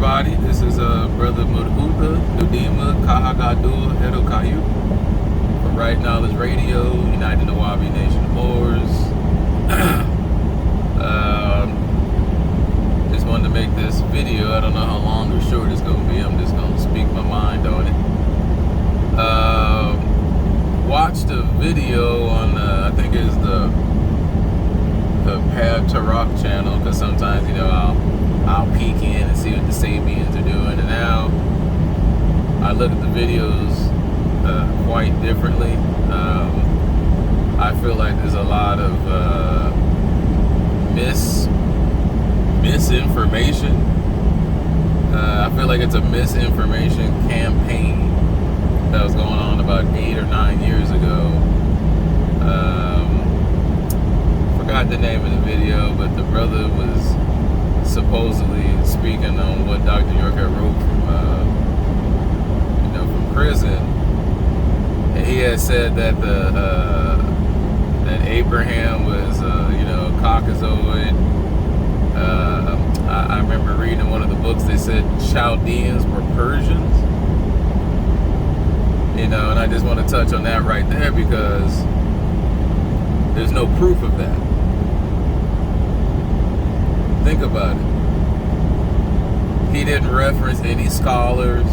everybody. This is Brother Mudhuda, Nudima, Kahagadua, Edo Kayu. From Right Knowledge Radio, United Nawabi Nation Wars. Just wanted to make this video. I don't know how long or short it's going to be. I'm just going to speak my mind on it. Watched a video on, I think it's the Pab Tarak channel, because sometimes, I'll peek in and see what the Sabaens are doing, and now I look at the videos quite differently. I feel like there's a lot of misinformation. I feel like it's a misinformation campaign that was going on about 8 or 9 years ago. Forgot the name of the video, but the brother was supposedly speaking on what Dr. York had wrote from prison, and he had said that that Abraham was a Caucasoid. I remember reading in one of the books they said Chaldeans were Persians. And I just want to touch on that right there because there's no proof of that. Think about it. He didn't reference any scholars,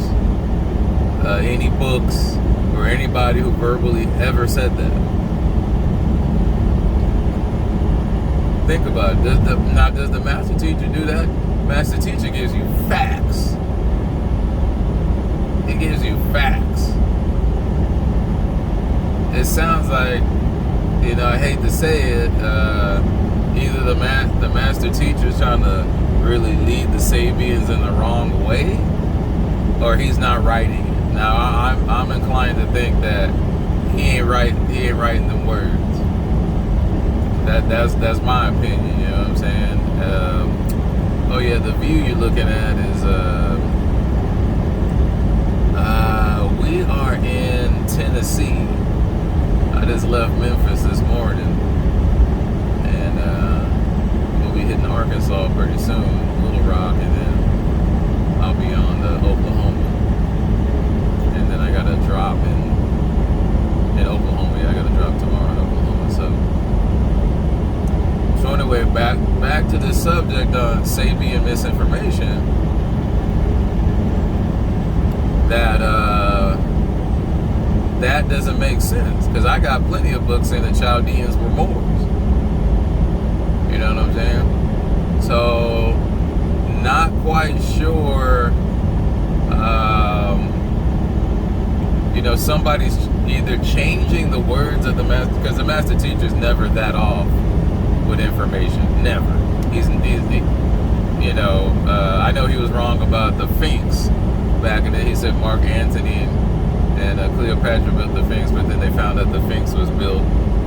any books, or anybody who verbally ever said that. Think about it. Does the master teacher do that? Master teacher gives you facts. He gives you facts. It sounds like, I hate to say it, either the master teacher's trying to really lead the Sabaens in the wrong way, or he's not writing it. Now I'm inclined to think that he ain't writing them words. That's my opinion. You know what I'm saying? The view you're looking at is we are in Tennessee. I just left Memphis this morning, and we'll be hitting Arkansas pretty soon, Little Rock, and then I'll be on to Oklahoma, and then I gotta drop in Oklahoma. Yeah, I gotta drop tomorrow in Oklahoma. So anyway, back to this subject on Sabian misinformation. That doesn't make sense, because I got plenty of books saying the Chaldeans were Moors. You know what I'm saying? So, not quite sure. Somebody's either changing the words of the master, because the master teacher's never that off with information. Never. He's I know he was wrong about the Sphinx back in the day. He said Mark Antony and Cleopatra built the Sphinx, but then they found out the Sphinx was built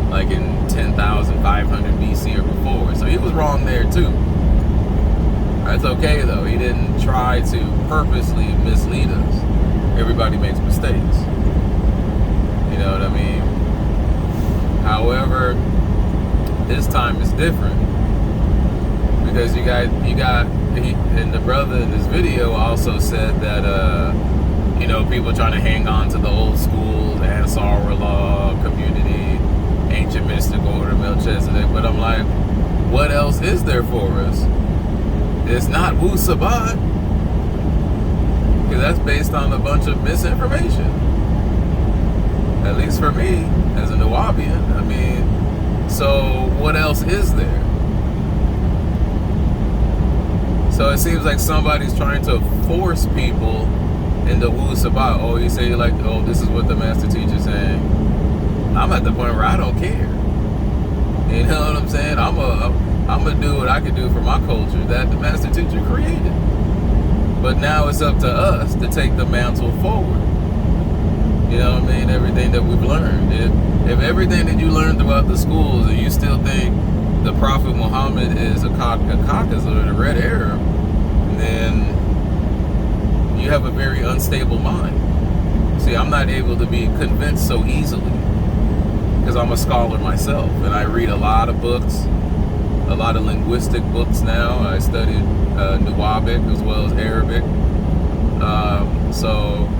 like in 10,500 BC or before. So he was wrong there too. That's okay though. He didn't try to purposely mislead us. Everybody makes mistakes. You know what I mean? However, this time is different, because you got and the brother in this video also said that people trying to hang on to the old school, the Ansar law community, ancient mystic order, Melchizedek. But I'm like, what else is there for us? It's not Wu Sabat, because that's based on a bunch of misinformation. At least for me, as a Nawabian. I mean, so what else is there? So it seems like somebody's trying to force people into Wu Sabat. Oh, you say this is what the master teacher's saying. I'm at the point where I don't care. You know what I'm saying? I'm gonna do what I can do for my culture that the master teacher created. But now it's up to us to take the mantle forward. You know what I mean? Everything that we've learned. If everything that you learned throughout the schools, and you still think the Prophet Muhammad is a Caucasus or a red Arab, then you have a very unstable mind. See, I'm not able to be convinced so easily, because I'm a scholar myself, and I read a lot of books, a lot of linguistic books now. I studied Nuwabic as well as Arabic.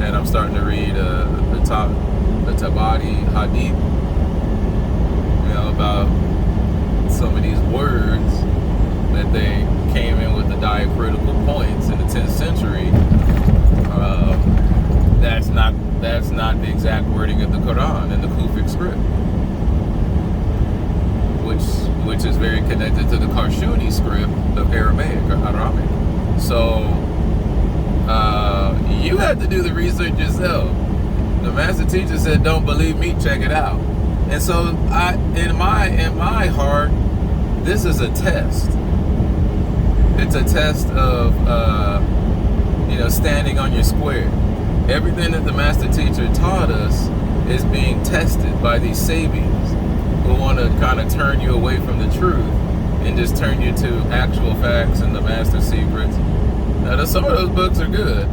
And I'm starting to read the Tabari Hadith, about some of these words that they came in with the diacritical points in the 10th century. That's not the exact wording of the Quran in the Kufic script, which is very connected to the Karshuni script of Aramaic or Aramic. So you had to do the research yourself. The master teacher said, "Don't believe me, check it out." And so, in my heart, this is a test. It's a test of standing on your square. Everything that the master teacher taught us is being tested by these Sabaens who want to kind of turn you away from the truth and just turn you to actual facts and the master secrets. Now, some of those books are good,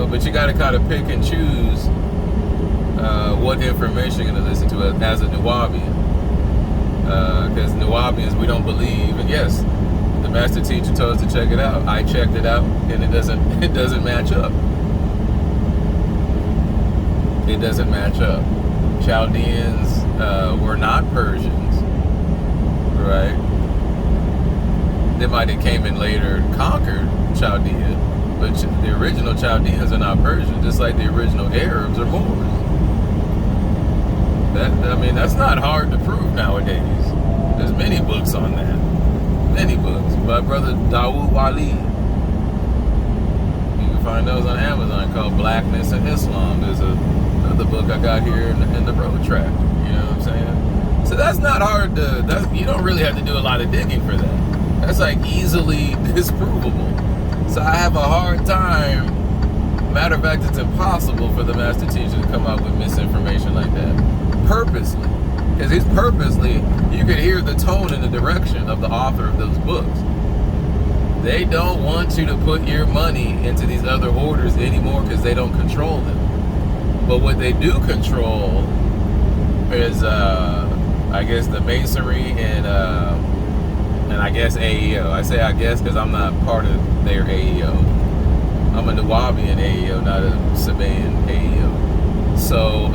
but you got to kind of pick and choose what information you're going to listen to as a Nuwabian. Because Nuwabians, we don't believe, and yes, the master teacher told us to check it out. I checked it out, and it doesn't match up. It doesn't match up. Chaldeans were not Persians, right? They might have came in later and conquered Chaldea, but the original Chaldeans are not Persian, just like the original Arabs or Moors. That's not hard to prove nowadays. There's many books on that. Many books. My brother Dawood Wali. You can find those on Amazon, called Blackness and Islam. There's another book I got here in the road track. You know what I'm saying? So that's not hard you don't really have to do a lot of digging for that. That's like easily disprovable. So I have a hard time. Matter of fact, it's impossible for the master teacher to come up with misinformation like that. Purposely. Because he's purposely, you can hear the tone and the direction of the author of those books. They don't want you to put your money into these other orders anymore because they don't control them. But what they do control is, I guess, the Masonry and I guess AEO. I say I guess because I'm not part of their AEO. I'm a Nuwabian AEO, not a Sabaen AEO. So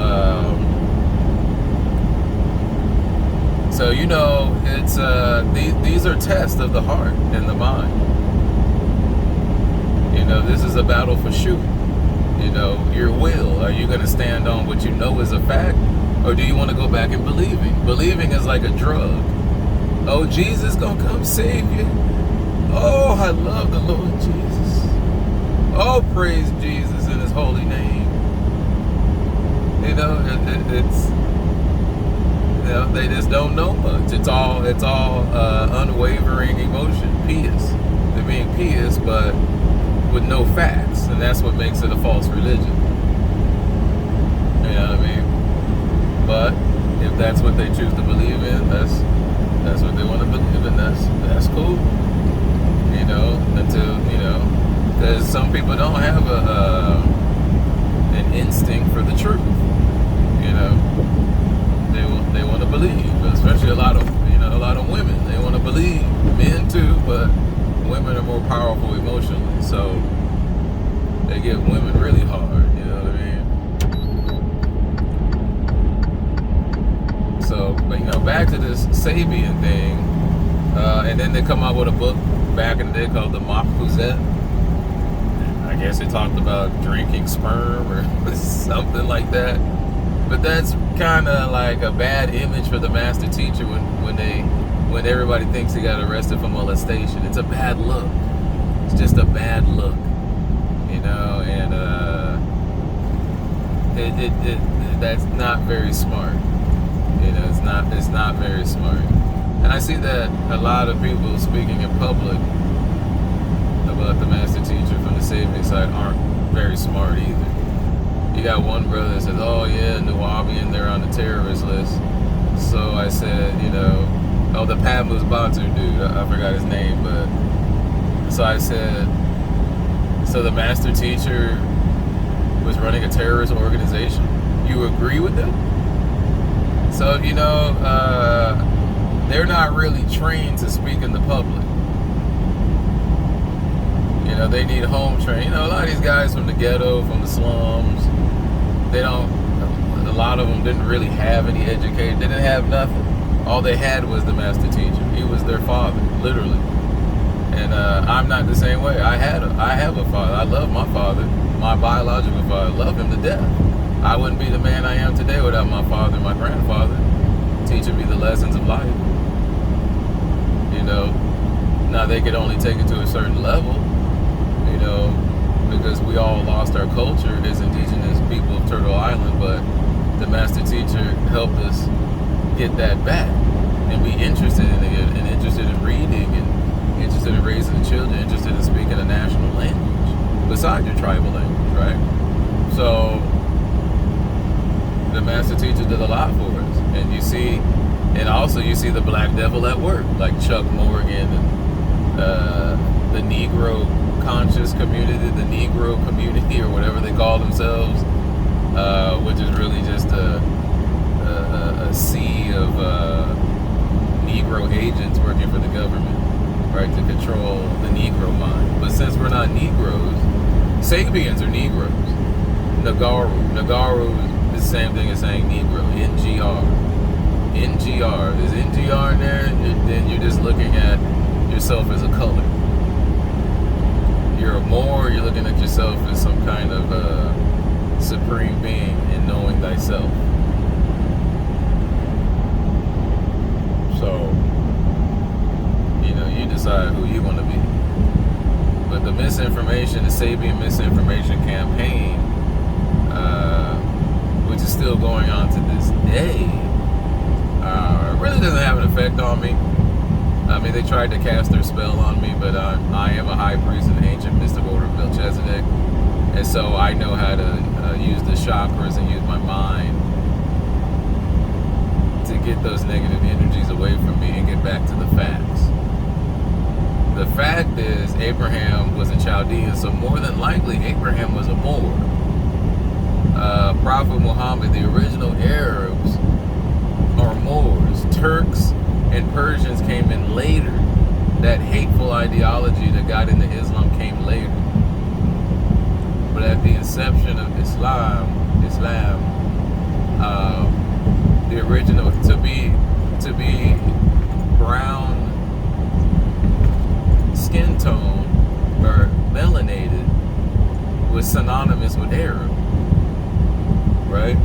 it's these are tests of the heart and the mind. This is a battle for sure. Your will. Are you going to stand on what you know is a fact, or do you want to go back and believing? Believing is like a drug. Oh, Jesus gonna come save you. Oh, I love the Lord Jesus. Oh, praise Jesus in His holy name. They just don't know much. It's all unwavering emotion, pious. They're being pious, but with no facts, and that's what makes it a false religion. You know what I mean? But if that's what they choose to believe in, that's what they want to believe in. That's cool. Until because some people don't have an instinct for the truth. They want to believe, especially a lot of women. They want to believe, men too, but women are more powerful emotionally, so they get women really hard. You know what I mean? So, but back to this Sabian thing, and then they come out with a book back in the day called the Mafkuzet. I guess it talked about drinking sperm or something like that. But that's kind of like a bad image for the master teacher when everybody thinks he got arrested for molestation. It's a bad look. It's just a bad look, and that's not very smart. It's not very smart. And I see that a lot of people speaking in public about the master teacher from the Sabian side aren't very smart either. You got one brother that says, "Oh yeah, Nuwabian, they're on the terrorist list." So I said, the Padmus Bantu dude, I forgot his name, but so I said, so the master teacher was running a terrorist organization. You agree with them? So they're not really trained to speak in the public. You know, they need home training. You know, a lot of these guys from the ghetto, from the slums, a lot of them didn't really have any education. They didn't have nothing. All they had was the master teacher. He was their father, literally. And I'm not the same way. I have a father. I love my father, my biological father. I love him to death. I wouldn't be the man I am today without my father and my grandfather teaching me the lessons of life. You know, now they could only take it to a certain level, you know, because we all lost our culture as indigenous people of Turtle Island, but the master teacher helped us get that back and be interested in it, and interested in reading, and interested in raising the children, interested in speaking a national language besides your tribal language, right? So the master teacher did a lot for us, and you see the black devil at work, like Chuck Morgan and the Negro conscious community, the Negro community, or whatever they call themselves, which is really just a sea of Negro agents working for the government, right, to control the Negro mind. But since we're not Negroes, Sabaens are Negroes. Nagaru is the same thing as saying Negro. NGR. There's NGR in there, then you're just looking at yourself as a color. You're a Moor, you're looking at yourself as some kind of supreme being in knowing thyself. So, you know, you decide who you want to be. But the misinformation, the Sabian misinformation campaign, which is still going on to this day, really doesn't have an effect on me. I mean, they tried to cast their spell on me, but I am a high priest in the ancient mystic order of Melchizedek, and so I know how to use the chakras and use my mind to get those negative energies away from me and get back to the facts. The fact is, Abraham was a Chaldean, so more than likely Abraham was a Moor. Prophet Muhammad, the original Arabs are Moors. Turks and Persians came in later. That hateful ideology that got into Islam came later. But at the inception of Islam, the original, to be brown skin tone or melanated was synonymous with Arab, right?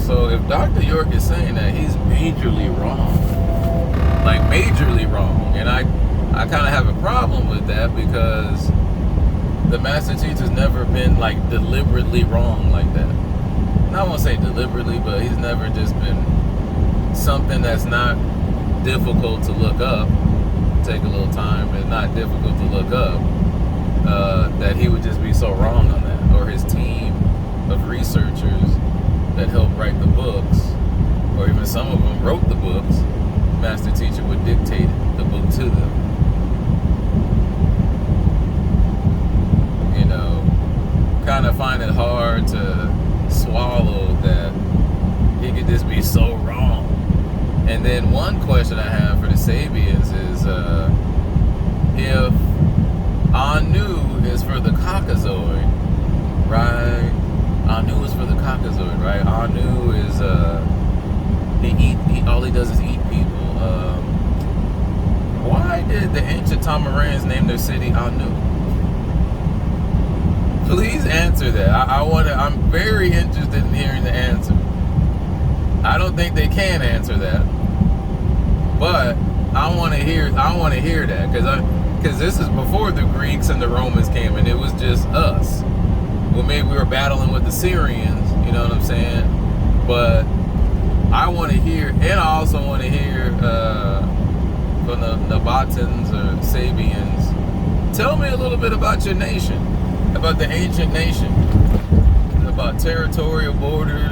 So if Dr. York is saying that, he's majorly wrong. Like majorly wrong. And I kind of have a problem with that, because the master teacher's never been like deliberately wrong like that. And I won't say deliberately, but he's never just been something that's not difficult to look up. Take a little time, it's not difficult to look up, that he would just be so wrong on that, or his team of researchers that helped write the books, or even some of them wrote the books. Master teacher would dictate the book to them. You know, kind of find it hard to swallow that he could just be so wrong. And then one question I have for the Sabians is, if Anu is for the Caucasoid, right? Anu is for the Caucasoid, right? Anu is, all he does is eat people. Why did the ancient Tamarans name their city Anu? Please answer that. I'm very interested in hearing the answer. I don't think they can answer that, but I want to hear that, because this is before the Greeks and the Romans came, and it was just us. Well, maybe we were battling with the Syrians, you know what I'm saying? But I want to hear, and I also want to hear from the Nabatans or Sabians. Tell me a little bit about your nation, about the ancient nation, about territorial borders,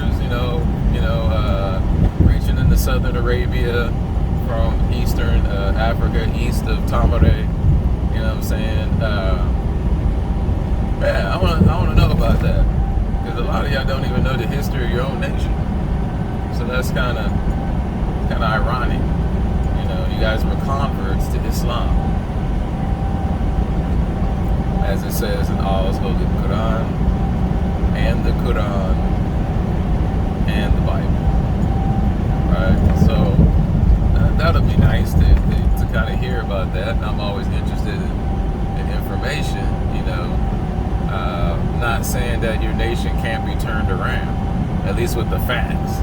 reaching into southern Arabia from eastern Africa, east of Tamare. You know what I'm saying? I want to know about that, because a lot of y'all don't even know the history of your own nation. So that's kind of kind of ironic. You know, you guys were converts to Islam, as it says in Allah's Holy Quran, and the Quran, and the Bible. Right? So that'll be nice to kind of hear about that. And I'm always interested in information, you know. Not saying that your nation can't be turned around, at least with the facts.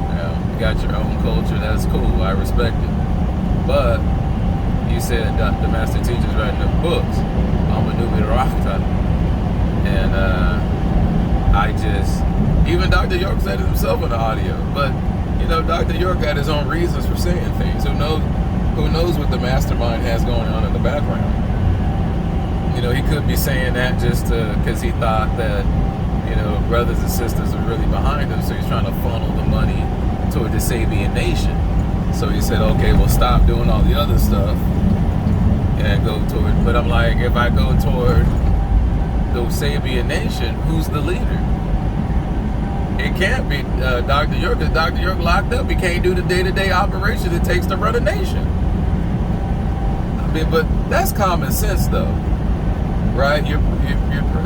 You know, you got your own culture, that's cool, I respect it. But you said the master teacher's writing the books. I'm a new Mirakta. And even Dr. York said it himself in the audio. But, you know, Dr. York had his own reasons for saying things. Who knows what the mastermind has going on in the background? You know, he could be saying that just because he thought that, you know, brothers and sisters are really behind him, so he's trying to funnel the money toward the Sabaen nation. So he said, okay, well, stop doing all the other stuff and go toward. But I'm like, if I go toward the Sabaen nation, who's the leader? It can't be Dr. York, because Dr. York locked up. He can't do the day-to-day operation it takes to run a nation. I mean, but that's common sense, though. Right, you're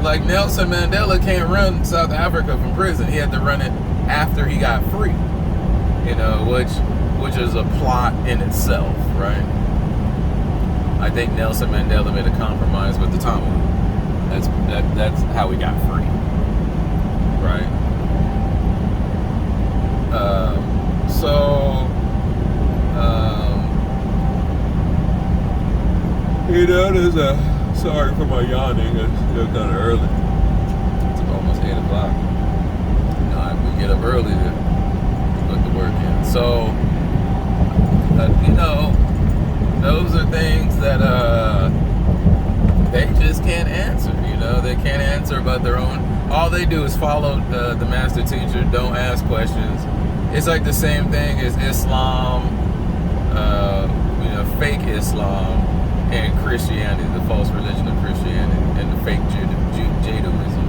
like Nelson Mandela can't run South Africa from prison. He had to run it after he got free. You know, which is a plot in itself, right? I think Nelson Mandela made a compromise with the Tamil. That's how he got free, right? You know, there's a. Sorry for my yawning, it's still kind of early. It's almost 8 o'clock. You know, we get up early to put the work in. So, you know, those are things that they just can't answer. You know, they can't answer about their own. All they do is follow the master teacher, don't ask questions. It's like the same thing as Islam, you know, fake Islam, and Christianity, the false religion of Christianity, and the fake Judaism,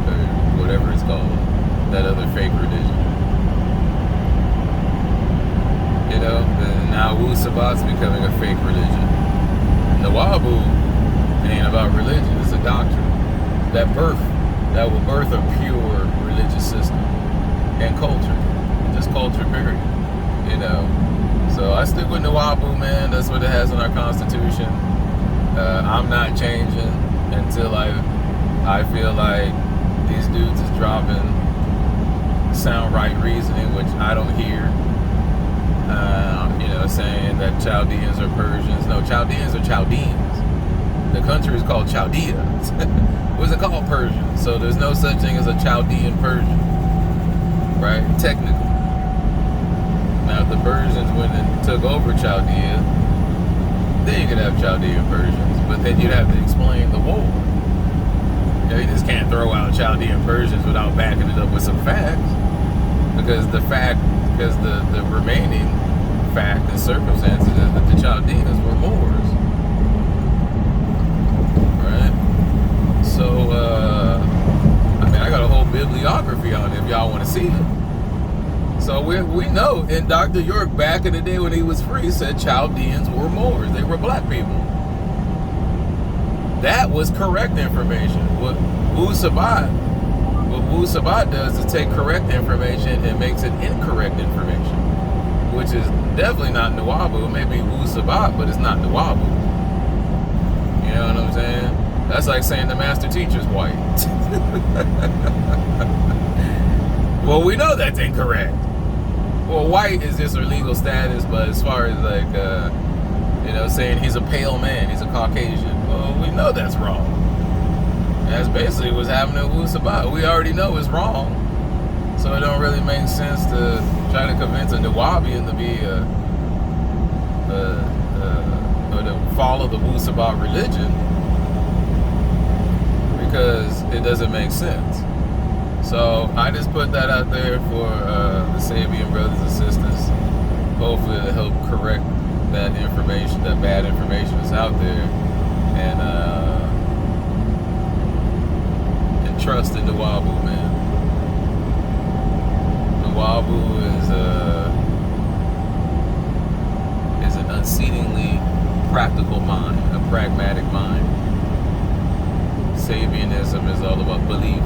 or whatever it's called, that other fake religion. You know, now Wu Sabat's becoming a fake religion. Nawabu ain't about religion, it's a doctrine. That will birth a pure religious system and culture, just culture period, you know. So I stick with Nawabu, man. That's what it has in our Constitution. I'm not changing until I feel like these dudes is dropping sound right reasoning, which I don't hear. You know, saying that Chaldeans are Persians. No, Chaldeans are Chaldeans. The country is called Chaldea. It wasn't called Persian. So there's no such thing as a Chaldean Persian, right? Technically. Now, if the Persians went and took over Chaldea, then you could have Chaldean Persians, but then you'd have to explain the war. You know, you just can't throw out Chaldean Persians without backing it up with some facts, because the remaining fact and circumstances is that the Chaldeans were Moors, right? So, I mean, I got a whole bibliography on it if y'all want to see it. So we know, and Dr. York back in the day when he was free said Chaldeans were Moors. They were black people. That was correct information. What Wu Sabat does is take correct information and makes it incorrect information, which is definitely not Nawabu. It may be Wu Sabat, but it's not Nawabu. You know what I'm saying? That's like saying the master teacher's white. Well, we know that's incorrect. Well, white is just a legal status, but as far as like, you know, saying he's a pale man, he's a Caucasian, well, we know that's wrong. That's basically what's happening with Wu Sabat. We already know it's wrong. So it don't really make sense to try to convince a Nawabian to be or to follow the Wu Sabat religion, because it doesn't make sense. So I just put that out there for the Sabaen brothers and sisters, hopefully to help correct that information, that bad information that's out there, and trust in Nawabu, man. Nawabu exceedingly practical mind, a pragmatic mind. Sabianism is all about belief,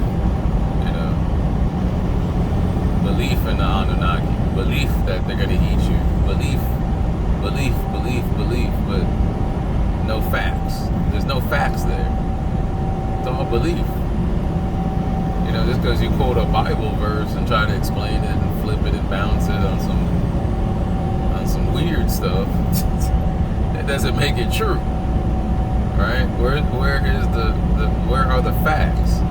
belief in the Anunnaki, belief that they're gonna eat you, belief, but no facts. There's no facts there. It's all belief. Just because you quote a Bible verse and try to explain it and flip it and bounce it on some weird stuff, it doesn't make it true, right? Where are the facts?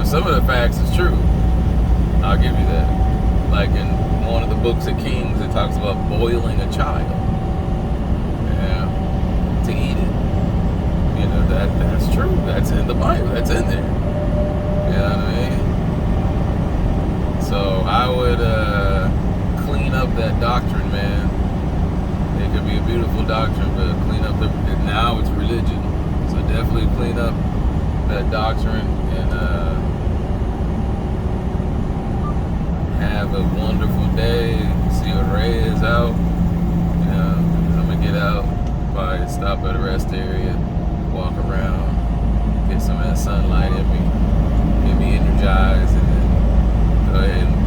Some of the facts is true. I'll give you that. Like in one of the books of Kings, it talks about boiling a child, to eat it. That's true. That's in the Bible. That's in there. You know what I mean? So I would clean up that doctrine, man. It could be a beautiful doctrine, but clean up now it's religion. So definitely clean up that doctrine and have a wonderful day. See what Ray is out. I'm gonna get out, probably stop at a rest area, walk around, get some of that sunlight in me, get me energized, and then go ahead and